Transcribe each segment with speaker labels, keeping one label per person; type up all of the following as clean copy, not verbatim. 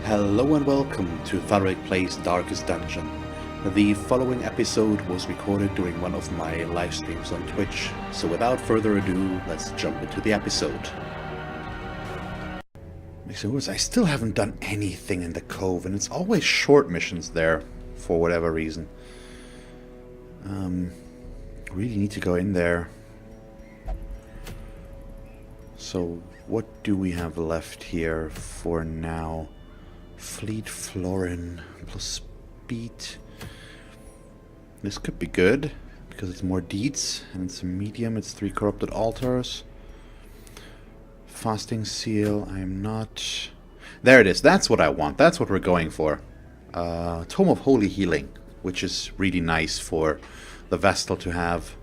Speaker 1: Hello and welcome to Thalric Plays Darkest Dungeon. The following episode was recorded during one of my live streams on Twitch, so without further ado, let's jump into the episode. I still haven't done anything in the Cove, and it's always short missions there, for whatever reason. Really need to go in there. So, what do we have left here for now? Fleet Florin plus speed. This could be good because it's more deeds and it's a medium. It's 3 corrupted altars. Fasting seal. I'm not. There it is. That's what I want. That's what we're going for. Tome of Holy Healing, which is really nice for the Vestal to have.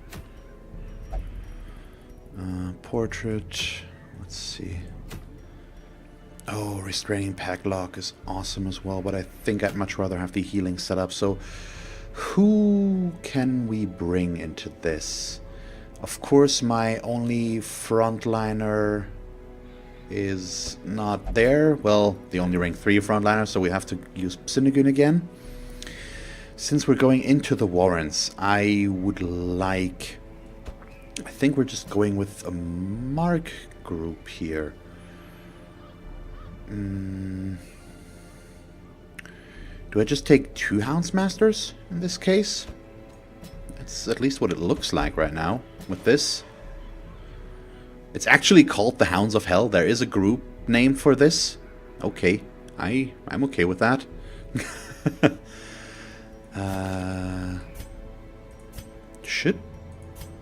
Speaker 1: Portrait. Let's see. Oh, Restraining Pack Lock is awesome as well, but I think I'd much rather have the healing set up. So, who can we bring into this? Of course, my only frontliner is not there. Well, the only rank 3 frontliner, so we have to use Stygian again. Since we're going into the Warrens, I would like... I think we're just going with a Mark group here. Do I just take 2 Houndsmasters in this case? That's at least what it looks like right now with this. It's actually called the Hounds of Hell. There is a group name for this. Okay, I'm okay with that. Should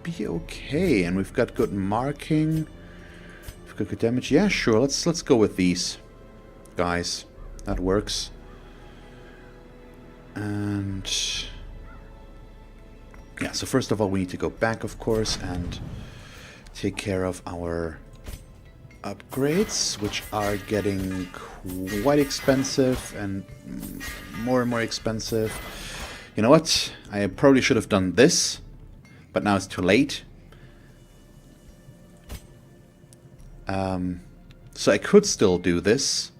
Speaker 1: be okay, and we've got good marking. We've got good damage. Yeah, sure. Let's go with these guys. That works. And yeah, so first of all we need to go back, of course, and take care of our upgrades, which are getting quite expensive and more expensive. You know what? I probably should have done this, but now it's too late. So I could still do this,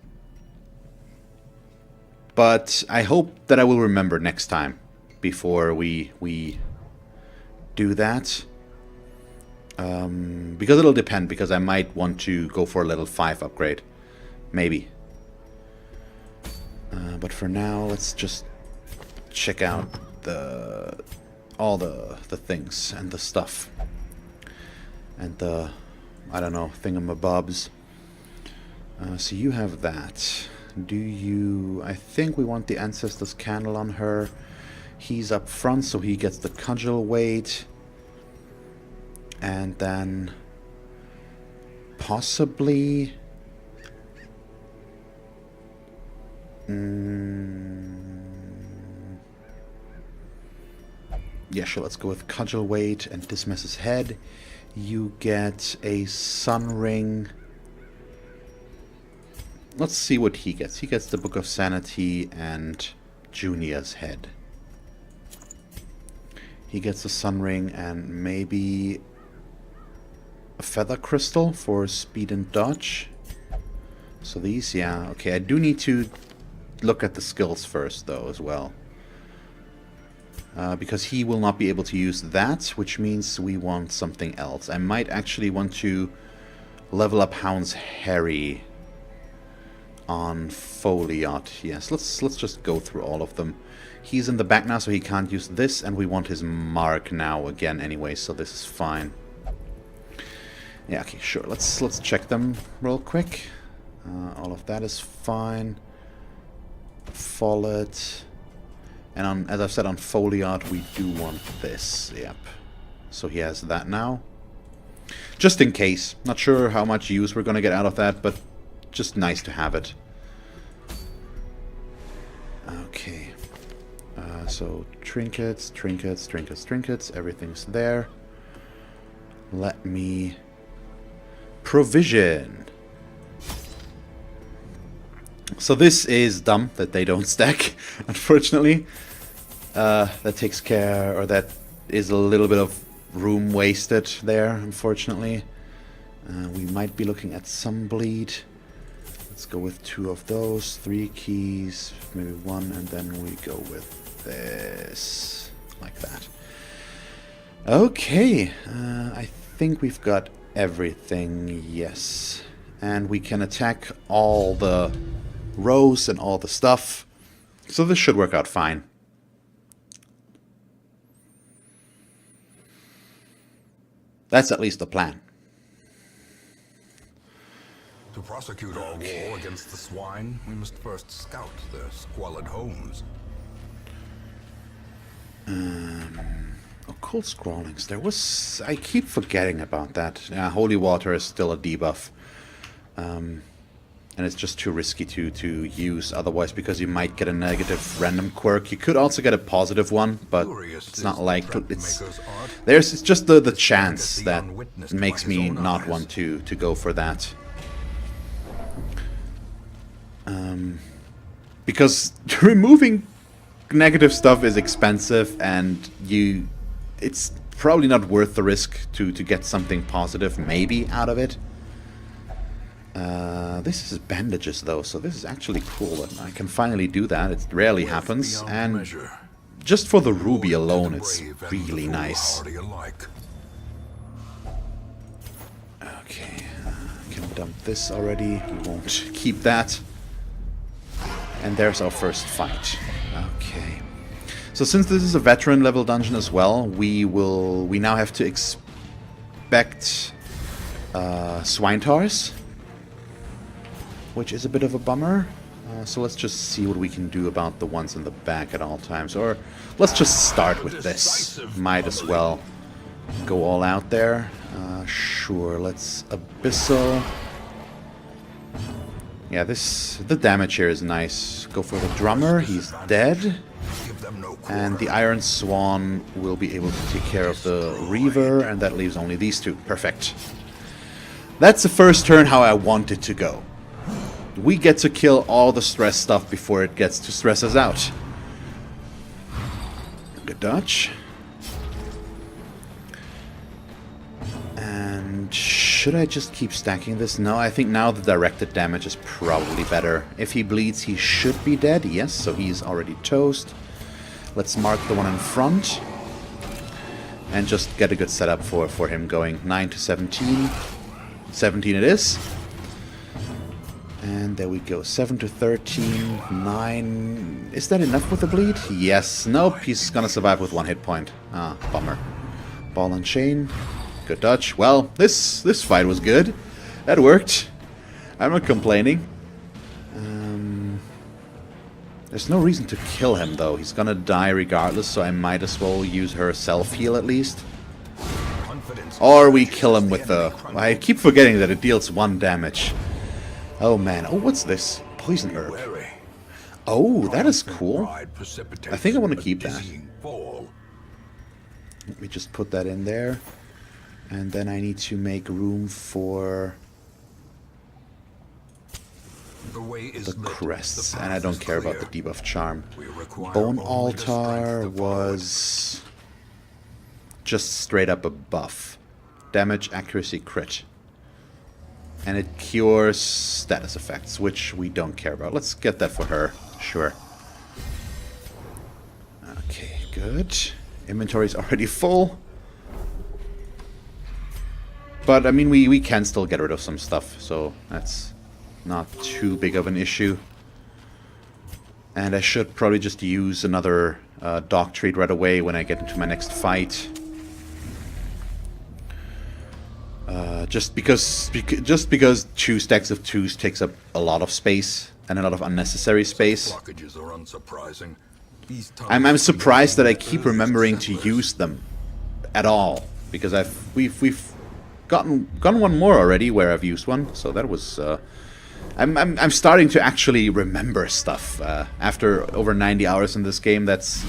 Speaker 1: but I hope that I will remember next time before we do that. Because it'll depend, because I might want to go for a level 5 upgrade. Maybe. But for now, let's just check out all the things and the stuff. And the, I don't know, thingamabobs. So you have that. Do you... I think we want the Ancestor's Candle on her. He's up front, so he gets the Cudgel weight. And then... possibly... yeah, sure, let's go with Cudgel weight and Dismiss his head. You get a Sun Ring... Let's see what he gets. He gets the Book of Sanity and Junia's head. He gets a Sun Ring and maybe a Feather Crystal for speed and dodge. So these, yeah. Okay, I do need to look at the skills first, though, as well. Because he will not be able to use that, which means we want something else. I might actually want to level up Hound's Harry on Foliot. Yes, let's just go through all of them. He's in the back now, so he can't use this, and we want his mark now again anyway, so this is fine. Yeah, okay, sure. Let's check them real quick. All of that is fine. Follett. And on, as I've said, on Foliot, we do want this. Yep. So he has that now. Just in case. Not sure how much use we're going to get out of that, but just nice to have it. Okay. So trinkets, trinkets, trinkets, trinkets. Everything's there. Let me... provision. So this is dumb that they don't stack, unfortunately. That takes care, or that is a little bit of room wasted there, unfortunately. We might be looking at some bleed. Let's go with 2 of those, 3 keys, maybe 1, and then we go with this, like that. Okay, I think we've got everything, yes. And we can attack all the rows and all the stuff, so this should work out fine. That's at least the plan.
Speaker 2: To prosecute our war against the swine, we must first scout their squalid homes.
Speaker 1: Occult scrawlings. There was... I keep forgetting about that. Yeah, holy water is still a debuff. And it's just too risky to use otherwise, because you might get a negative random quirk. You could also get a positive one, but it's not like... It's just the chance that makes me not want to go for that. Because removing negative stuff is expensive, and it's probably not worth the risk to get something positive maybe out of it. This is bandages though, so this is actually cool that I can finally do that. It rarely happens, and just for the ruby alone it's really nice. Okay, I can dump this already, we won't keep that. And there's our first fight. Okay. So since this is a veteran level dungeon as well, we now have to expect swinetars, which is a bit of a bummer. So let's just see what we can do about the ones in the back at all times. Or let's just start with this. Might as well go all out there. Sure, let's abyssal. Yeah, the damage here is nice. Go for the drummer, he's dead. And the Iron Swan will be able to take care of the Reaver, and that leaves only these 2. Perfect. That's the first turn how I want it to go. We get to kill all the stress stuff before it gets to stress us out. Good dodge. And should I just keep stacking this? No, I think now the directed damage is probably better. If he bleeds, he should be dead. Yes, so he's already toast. Let's mark the one in front. And just get a good setup for him going 9 to 17. 17 it is. And there we go. 7 to 13. 9. Is that enough with the bleed? Yes. Nope. He's gonna survive with 1 hit point. Ah, bummer. Ball and chain. Good dodge. Well, this fight was good. That worked. I'm not complaining. There's no reason to kill him, though. He's gonna die regardless, so I might as well use her self-heal at least. Or we kill him with the... I keep forgetting that it deals 1 damage. Oh, man. Oh, what's this? Poison herb. Oh, that is cool. I think I want to keep that. Let me just put that in there. And then I need to make room for the crests. And I don't care about the debuff charm. Bone Altar was just straight up a buff. Damage, accuracy, crit. And it cures status effects, which we don't care about. Let's get that for her. Sure. Okay, good. Inventory's already full. But, I mean, we can still get rid of some stuff, so that's not too big of an issue. And I should probably just use another dog treat right away when I get into my next fight. Just because 2 stacks of 2s takes up a lot of space, and a lot of unnecessary space. I'm surprised that I keep remembering to use them at all, because we've gotten one more already where I've used one, so that was I'm starting to actually remember stuff after over 90 hours in this game. That's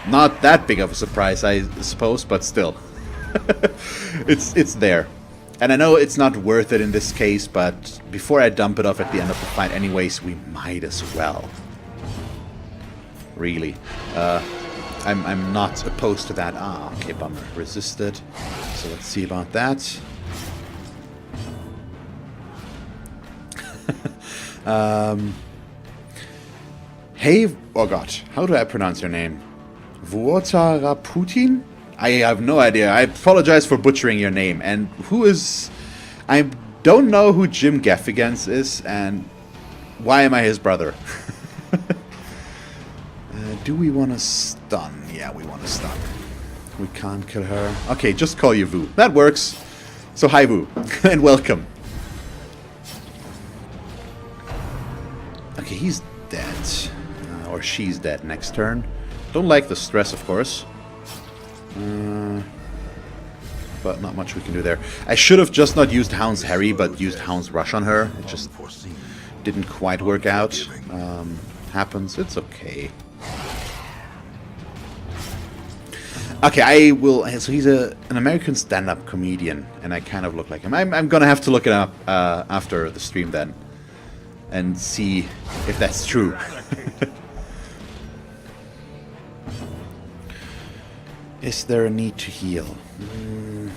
Speaker 1: not that big of a surprise, I suppose, but still. it's there. And I know it's not worth it in this case, but before I dump it off at the end of the fight anyways, we might as well. Really. I'm not opposed to that. Ah, okay, bummer. Resisted. So let's see about that. Hey, oh god, how do I pronounce your name? Vuotaraputin? I have no idea. I apologize for butchering your name. And who is... I don't know who Jim Gaffigan is, and why am I his brother? Do we want to stun? Yeah, we want to stun. We can't kill her. Okay, just call you Vu. That works. So hi Vu, and welcome. Okay, he's dead. Or she's dead next turn. Don't like the stress, of course. But not much we can do there. I should have just not used Hound's Harry, but used Hound's Rush on her. It just didn't quite work out. Happens. It's okay. Okay, I will... So he's an American stand-up comedian, and I kind of look like him. I'm gonna have to look it up after the stream then. And see if that's true. Is there a need to heal?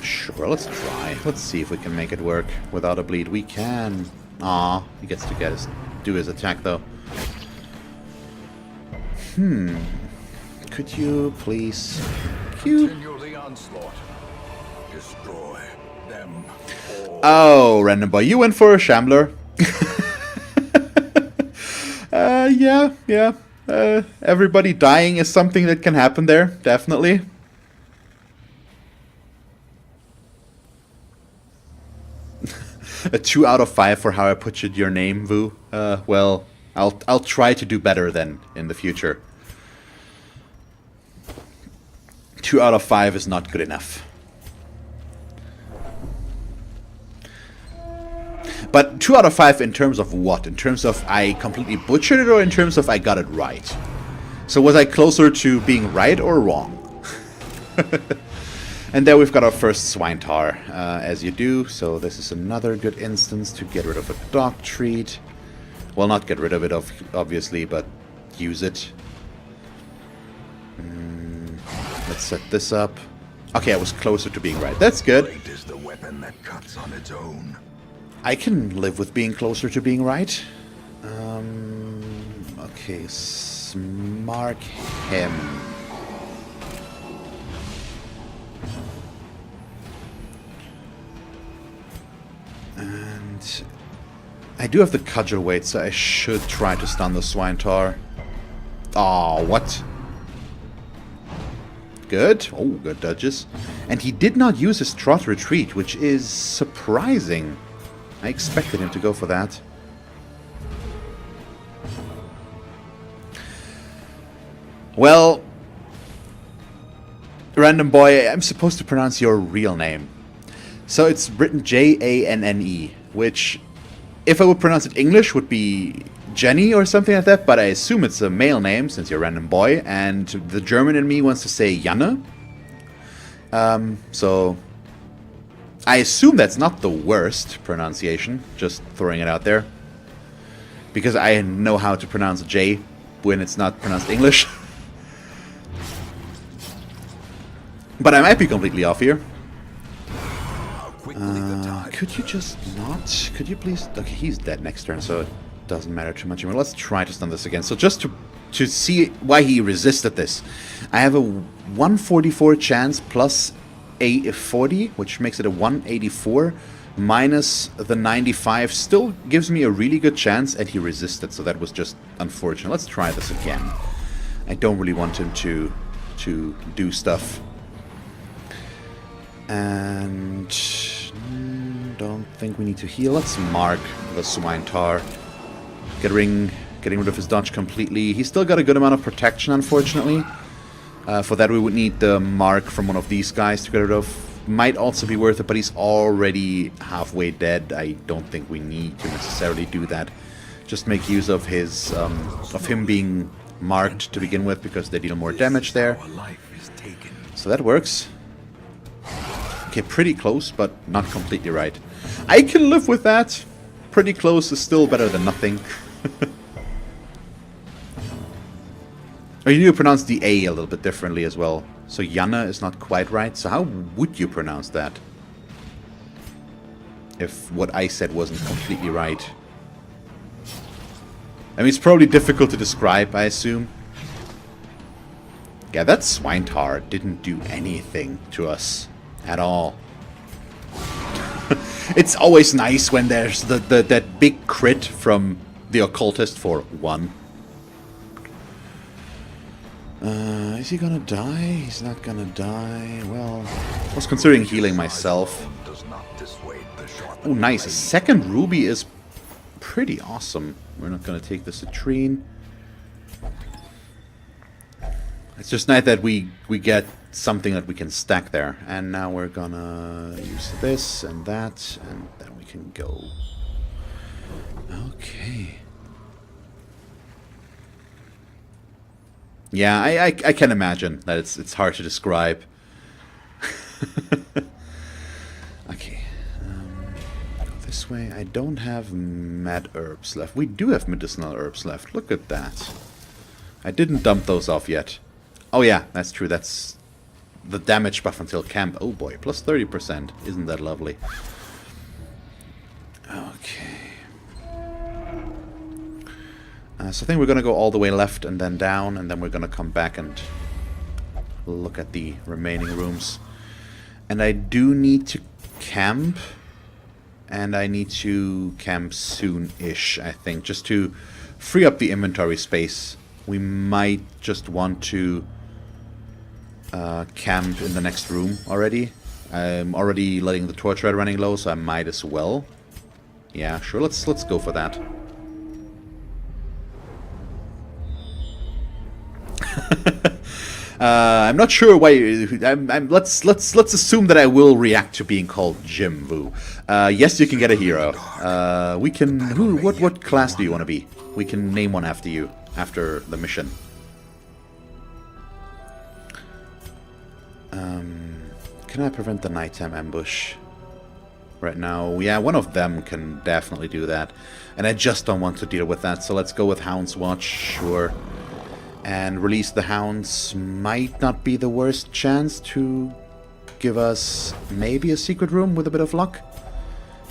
Speaker 1: Sure, let's try. Let's see if we can make it work without a bleed. We can. Aw, he gets to do his attack though. Could you please...
Speaker 2: Continue the onslaught. Destroy them all.
Speaker 1: Oh, random boy, you went for a shambler. Yeah. Everybody dying is something that can happen there, definitely. A 2 out of 5 for how I butchered your name, Vu. Well, I'll try to do better then in the future. 2 out of 5 is not good enough. But 2 out of 5 in terms of what? In terms of I completely butchered it, or in terms of I got it right? So was I closer to being right or wrong? And there we've got our first swine tar, as you do. So this is another good instance to get rid of a dog treat. Well, not get rid of it, obviously, but use it. Let's set this up. Okay, I was closer to being right. That's good.
Speaker 2: Great is the weapon that cuts on its own.
Speaker 1: I can live with being closer to being right. Okay, mark him. And I do have the cudgel weight, so I should try to stun the swine tar. Aw, what? Good. Oh, good dodges. And he did not use his trot retreat, which is surprising. I expected him to go for that. Well, random boy, I'm supposed to pronounce your real name. So it's written Janne, which, if I would pronounce it English, would be Jenny or something like that, but I assume it's a male name since you're a random boy, and the German in me wants to say Janne. So I assume that's not the worst pronunciation, just throwing it out there. Because I know how to pronounce J when it's not pronounced English. But I might be completely off here. Could you just not? Could you please? Okay, he's dead next turn, so it doesn't matter too much anymore. Let's try to stun this again. So just to see why he resisted this, I have a 144 chance plus a 40, which makes it a 184, minus the 95, still gives me a really good chance, and he resisted, so that was just unfortunate. Let's try this again. I don't really want him to do stuff. And don't think we need to heal. Let's mark the swine tar. Getting rid of his dodge completely. He's still got a good amount of protection, unfortunately. For that we would need the mark from one of these guys to get rid of. Might also be worth it, but he's already halfway dead. I don't think we need to necessarily do that. Just make use of his of him being marked to begin with, because they deal more damage there. So that works. Okay, pretty close, but not completely right. I can live with that. Pretty close is still better than nothing. Or you do pronounce the A little bit differently as well. So Janne is not quite right. So how would you pronounce that? If what I said wasn't completely right. I mean, it's probably difficult to describe, I assume. Yeah, that swine tar didn't do anything to us at all. It's always nice when there's that big crit from the occultist for 1. Is he gonna die? He's not gonna die. Well, I was considering healing myself. Oh, nice. A second ruby is pretty awesome. We're not gonna take the citrine. It's just nice that we get something that we can stack there. And now we're gonna use this and that, and then we can go. Okay. Yeah, I can imagine that it's hard to describe. Okay. Go this way. I don't have mad herbs left. We do have medicinal herbs left. Look at that. I didn't dump those off yet. Oh yeah, that's true. That's the damage buff until camp. Oh boy, plus 30%. Isn't that lovely? Okay. So I think we're going to go all the way left and then down, and then we're going to come back and look at the remaining rooms. And I do need to camp, and I need to camp soon-ish, I think, just to free up the inventory space. We might just want to camp in the next room already. I'm already letting the torch rod running low, so I might as well. Yeah, sure, let's go for that. I'm not sure why. Let's assume that I will react to being called Jim Vu. Yes, you can get a hero. We can. What class do you want to be? We can name one after you after the mission. Can I prevent the nighttime ambush? Right now, yeah, one of them can definitely do that, and I just don't want to deal with that. So let's go with Hound's Watch, sure. And release the hounds might not be the worst chance to give us maybe a secret room with a bit of luck.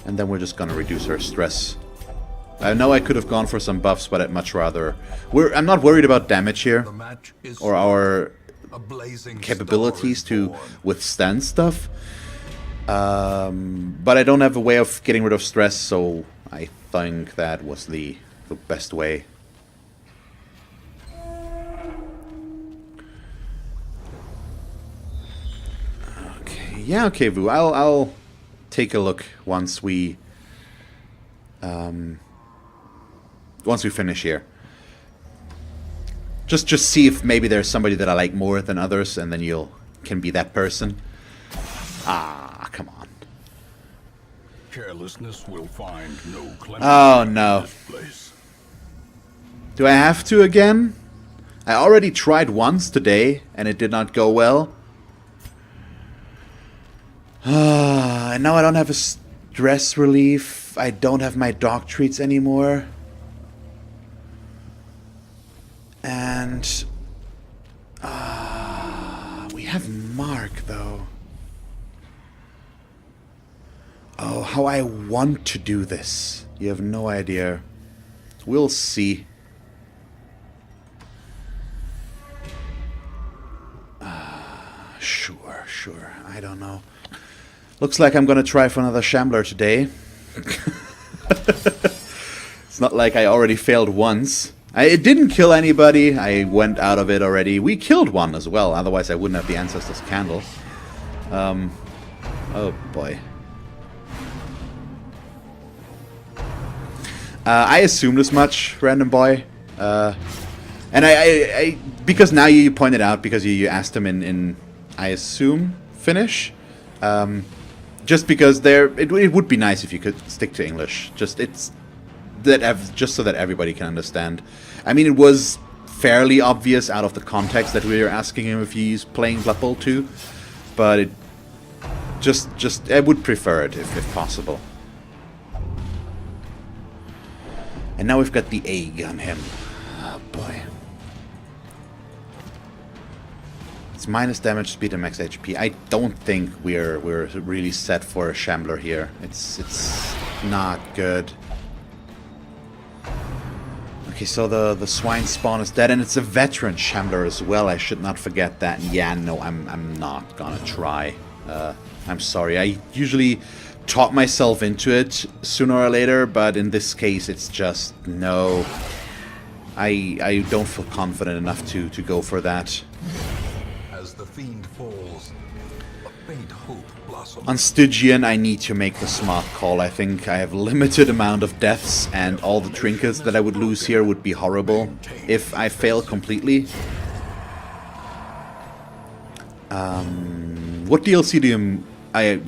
Speaker 1: And then we're just gonna reduce our stress. I know I could have gone for some buffs, but I'd much rather... I'm not worried about damage here, or our capabilities to withstand stuff. But I don't have a way of getting rid of stress, so I think that was the best way. Yeah, okay, Vu. I'll take a look once we finish here. Just see if maybe there's somebody that I like more than others, and then you can be that person. Ah, come on.
Speaker 2: Carelessness will find no clemency.
Speaker 1: Oh no.
Speaker 2: In this place.
Speaker 1: Do I have to again? I already tried once today, and it did not go well. And now I don't have a stress relief. I don't have my dog treats anymore. And we have Mark though. Oh, how I want to do this. You have no idea. We'll see. Sure. I don't know. Looks like I'm gonna try for another Shambler today. It's not like I already failed once. It didn't kill anybody. I went out of it already. We killed one as well. Otherwise I wouldn't have the Ancestor's Candle. Oh boy. I assumed as much, random boy. And I because now you pointed out, because you asked him in I assume Finnish. Just because it would be nice if you could stick to English. Just so that everybody can understand. I mean, it was fairly obvious out of the context that we were asking him if he's playing Blood Bowl 2, but it just I would prefer it if possible. And now we've got the egg on him. Oh boy. It's minus damage, speed, and max HP. I don't think we're really set for a Shambler here. It's not good. Okay, so the swine spawn is dead, and it's a veteran shambler as well. I should not forget that. Yeah, no, I'm not gonna try. I'm sorry. I usually talk myself into it sooner or later, but in this case, it's just no. I don't feel confident enough to go for that.
Speaker 2: As the fiend falls, a faint hope blossoms.
Speaker 1: On Stygian, I need to make the smart call. I think I have limited amount of deaths, and all the trinkets that I would lose here would be horrible if I fail completely. What DLC do you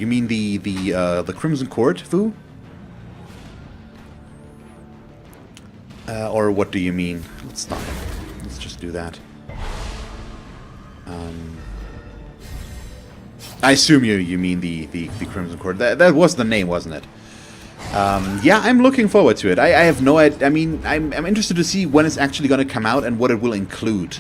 Speaker 1: mean the Crimson Court, Fu? Or what do you mean? Let's not. Let's just do that. I assume you mean the Crimson Court. That was the name, wasn't it? Yeah, I'm looking forward to it. I have no idea. I mean, I'm interested to see when it's actually going to come out and what it will include,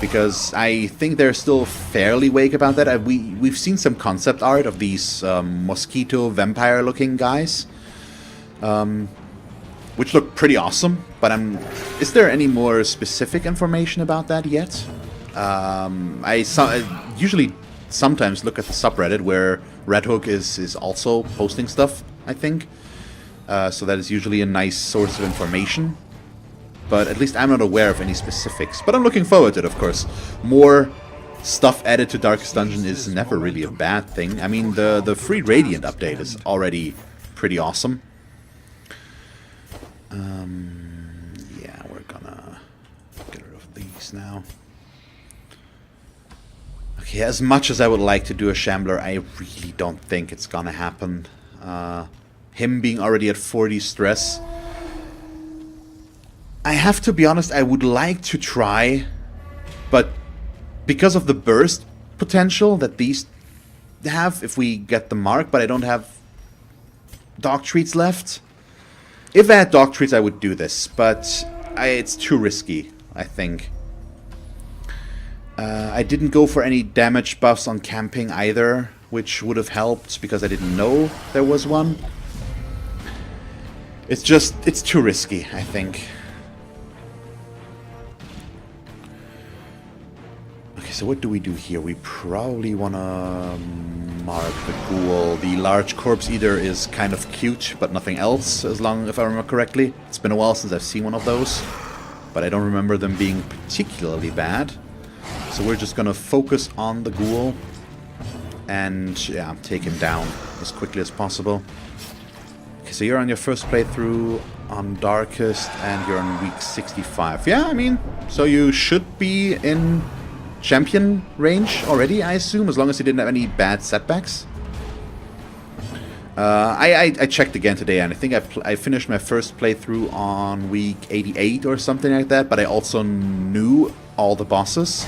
Speaker 1: because I think they're still fairly vague about that. We've seen some concept art of these mosquito vampire-looking guys, which look pretty awesome. But is there any more specific information about that yet? I usually sometimes look at the subreddit where Red Hook is also posting stuff, I think. So that is usually a nice source of information. But at least I'm not aware of any specifics. But I'm looking forward to it, of course. More stuff added to Darkest Dungeon is never really a bad thing. I mean, the free Radiant update is already pretty awesome. Yeah, we're gonna get rid of these now. Okay, as much as I would like to do a Shambler, I really don't think it's gonna happen. Him being already at 40 stress. I have to be honest, I would like to try, but because of the burst potential that these have, if we get the mark, but I don't have dog treats left. If I had dog treats, I would do this, but it's too risky, I think. I didn't go for any damage buffs on camping either, which would have helped because I didn't know there was one. It's too risky, I think. Okay, so what do we do here? We probably want to mark the ghoul. The large corpse eater is kind of cute, but nothing else, as long if I remember correctly. It's been a while since I've seen one of those, but I don't remember them being particularly bad. So we're just gonna focus on the ghoul and yeah, take him down as quickly as possible. Okay, so you're on your first playthrough on Darkest and you're on week 65. Yeah, I mean, so you should be in champion range already, I assume, as long as you didn't have any bad setbacks. I checked again today, and I think I finished my first playthrough on week 88 or something like that, but I also knew all the bosses.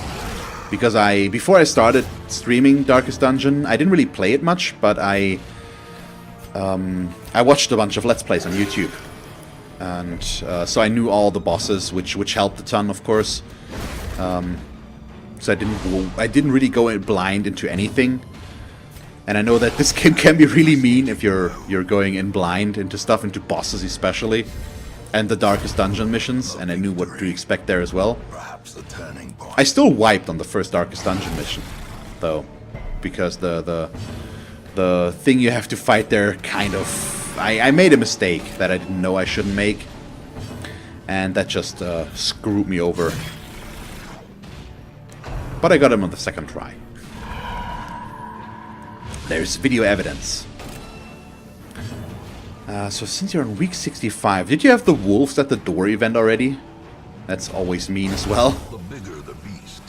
Speaker 1: Because before I started streaming Darkest Dungeon, I didn't really play it much, but I watched a bunch of Let's Plays on YouTube. And so I knew all the bosses, which helped a ton, of course. So I didn't really go in blind into anything. And I know that this game can be really mean if you're going in blind into stuff, into bosses especially. And the Darkest Dungeon missions, and I knew what to expect there as well.
Speaker 2: Perhaps the turning point.
Speaker 1: I still wiped on the first Darkest Dungeon mission, though, because the thing you have to fight there kind of... I made a mistake that I didn't know I shouldn't make, and that just screwed me over. But I got him on the second try. There's video evidence. So since you're on week 65, did you have the wolves at the door event already? That's always mean as well.
Speaker 2: The bigger the beast,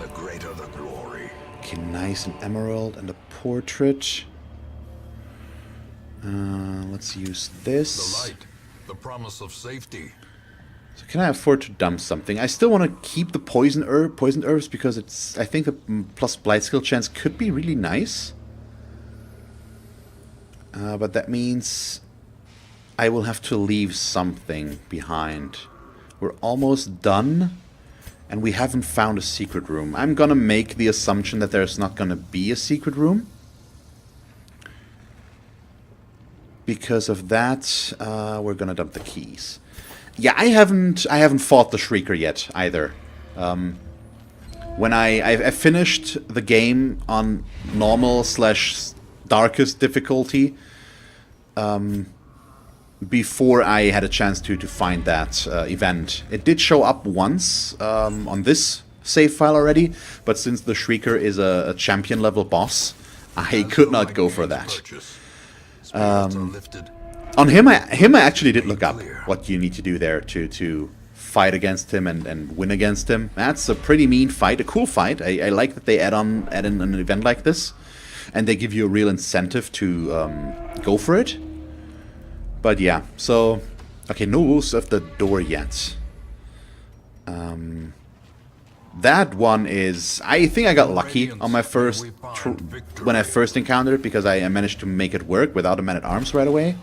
Speaker 2: the greater the glory.
Speaker 1: Okay, nice, an emerald and a portrait. Let's use this.
Speaker 2: The light, the promise of safety.
Speaker 1: So can I afford to dump something? I still want to keep the poisoned herbs because I think the plus blight skill chance could be really nice. But that means I will have to leave something behind. We're almost done, and we haven't found a secret room. I'm gonna make the assumption that there's not gonna be a secret room. Because of that, we're gonna dump the keys. Yeah, I haven't fought the Shrieker yet either. When I finished the game on normal / darkest difficulty, before I had a chance to find that event. It did show up once on this save file already, but since the Shrieker is a champion level boss, I could not go for that. On him I actually did look up what you need to do there to fight against him and win against him. That's a pretty mean fight, a cool fight. I like that they add in an event like this, and they give you a real incentive to go for it. But yeah, so okay, no rules of the door yet. That one is, I think I got lucky on my first when I first encountered it, because I managed to make it work without a man-at-arms right away.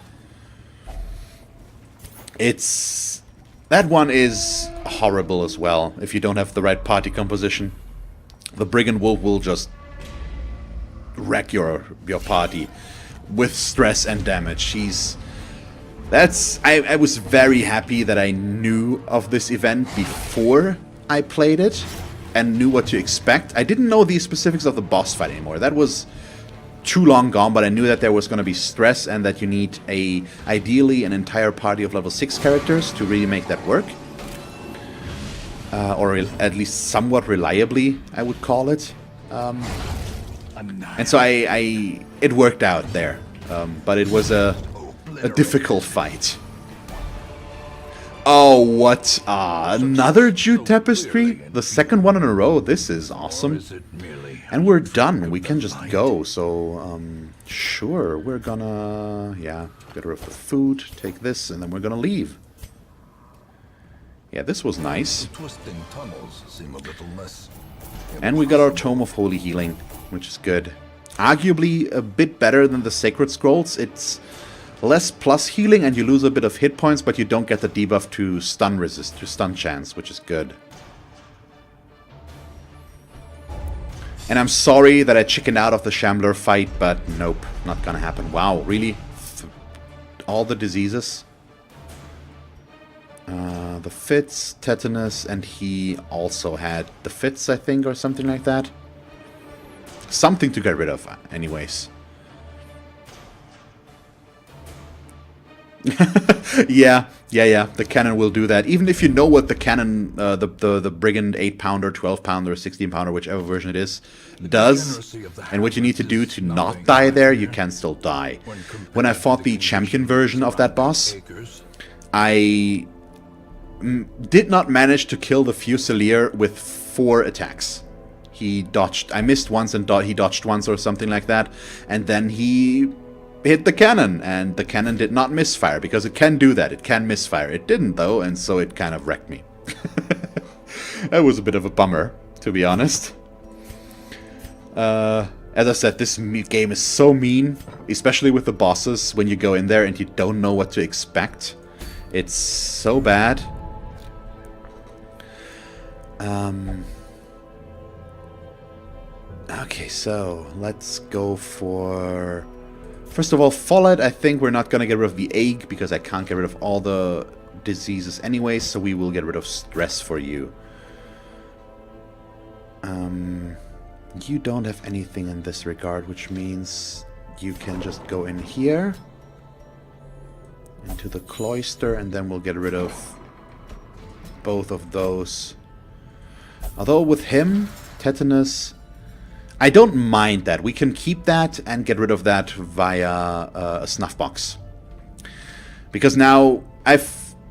Speaker 1: That one is horrible as well if you don't have the right party composition. The Brigand Wolf will just wreck your party with stress and damage. I was very happy that I knew of this event before I played it and knew what to expect. I didn't know the specifics of the boss fight anymore. That was too long gone, but I knew that there was going to be stress and that you need ideally an entire party of level 6 characters to really make that work. Or at least somewhat reliably, I would call it. And so it worked out there. But it was a difficult fight. Oh, what? Another Jute Tapestry? The second one in a row. This is awesome. And we're done. We can just go. So, sure. We're gonna, get rid of the food. Take this, and then we're gonna leave. Yeah, this was nice. And we got our Tome of Holy Healing, which is good. Arguably a bit better than the Sacred Scrolls. It's less plus healing and you lose a bit of hit points, but you don't get the debuff to stun chance, which is good. And I'm sorry that I chickened out of the Shambler fight, but nope, not gonna happen. Wow, really? All the diseases? The fits, tetanus, and he also had the fits, I think, or something like that. Something to get rid of, anyways. Yeah. The cannon will do that. Even if you know what the cannon, the Brigand 8-pounder, 12-pounder, 16-pounder, whichever version it is, does, and what you need to do to not die there, you can still die. When I fought the champion version of that boss, I did not manage to kill the Fusilier with 4 attacks. He dodged. I missed once and he dodged once or something like that, and then he hit the cannon, and the cannon did not misfire, because it can do that. It can misfire. It didn't, though, and so it kind of wrecked me. That was a bit of a bummer, to be honest. As I said, this game is so mean, especially with the bosses, when you go in there and you don't know what to expect. It's so bad. Okay, so let's go for... First of all, Follett, I think we're not going to get rid of the egg, because I can't get rid of all the diseases anyway, so we will get rid of stress for you. You don't have anything in this regard, which means you can just go in here, into the cloister, and then we'll get rid of both of those. Although with him, tetanus... I don't mind that. We can keep that and get rid of that via a snuff box, because now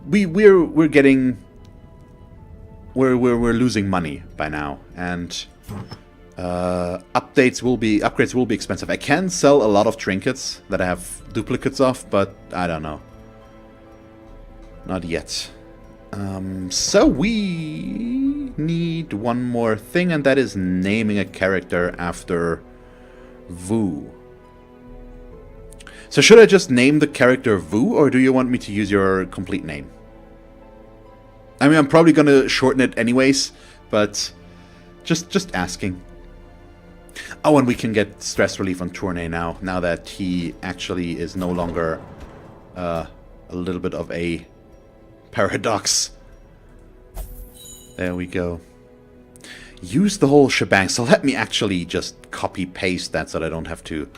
Speaker 1: we're losing money by now, and upgrades will be expensive. I can sell a lot of trinkets that I have duplicates of, but I don't know. Not yet. So we need one more thing, and that is naming a character after Vu. So should I just name the character Vu, or do you want me to use your complete name? I mean, I'm probably gonna shorten it anyways, but just asking. Oh, and we can get stress relief on Tournay now that he actually is no longer a little bit of a paradox. There we go. Use the whole shebang. So let me actually just copy-paste that so that I don't have to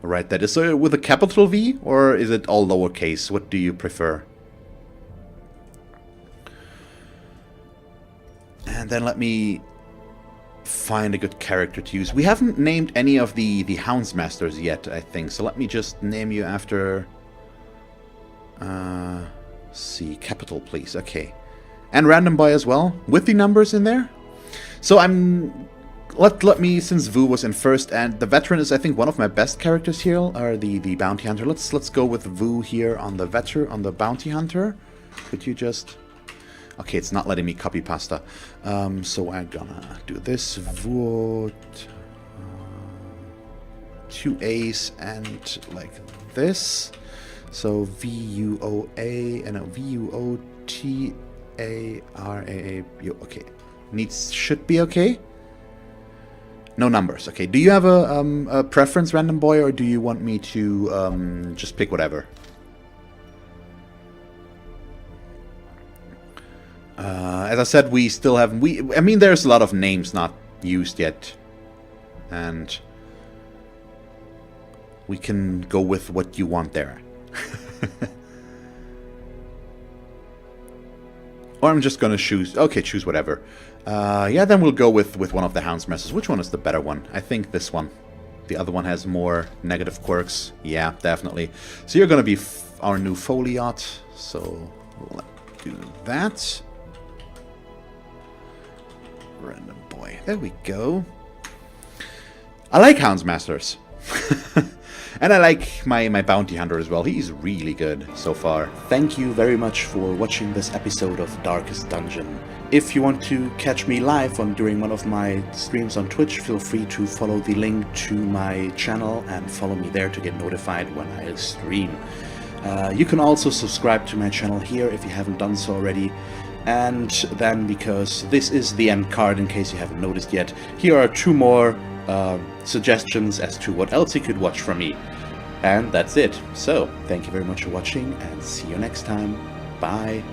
Speaker 1: write that. Is it with a capital V, or is it all lowercase? What do you prefer? And then let me find a good character to use. We haven't named any of the Houndsmasters yet, I think. So let me just name you after... see, capital, please. Okay. And Random Boy as well, with the numbers in there. So I'm... Let me, since Vu was in first, and the Veteran is, I think, one of my best characters here, or the Bounty Hunter. Let's go with Vu here on the Bounty Hunter. Could you just... Okay, it's not letting me copy pasta. So I'm gonna do this. Vuot, 2 A's and like this. So V-U-O-A and a V-U-O-T-A-R-A-A. Okay. Should be okay. No numbers. Okay. Do you have a preference, Random Boy, or do you want me to just pick whatever? As I said, we still haven't... I mean, there's a lot of names not used yet. And we can go with what you want there. Or I'm just gonna choose... Okay, choose whatever. Yeah, then we'll go with one of the Houndsmasters. Which one is the better one? I think this one. The other one has more negative quirks. Yeah, definitely. So you're gonna be our new Foliot. So let's do that. Random Boy. There we go. I like Houndsmasters. And I like my Bounty Hunter as well. He's really good so far. Thank you very much for watching this episode of Darkest Dungeon. If you want to catch me live during one of my streams on Twitch, feel free to follow the link to my channel and follow me there to get notified when I stream. You can also subscribe to my channel here if you haven't done so already. And then, because this is the end card in case you haven't noticed yet, here are 2 more suggestions as to what else you could watch from me. And that's it. So, thank you very much for watching and see you next time. Bye.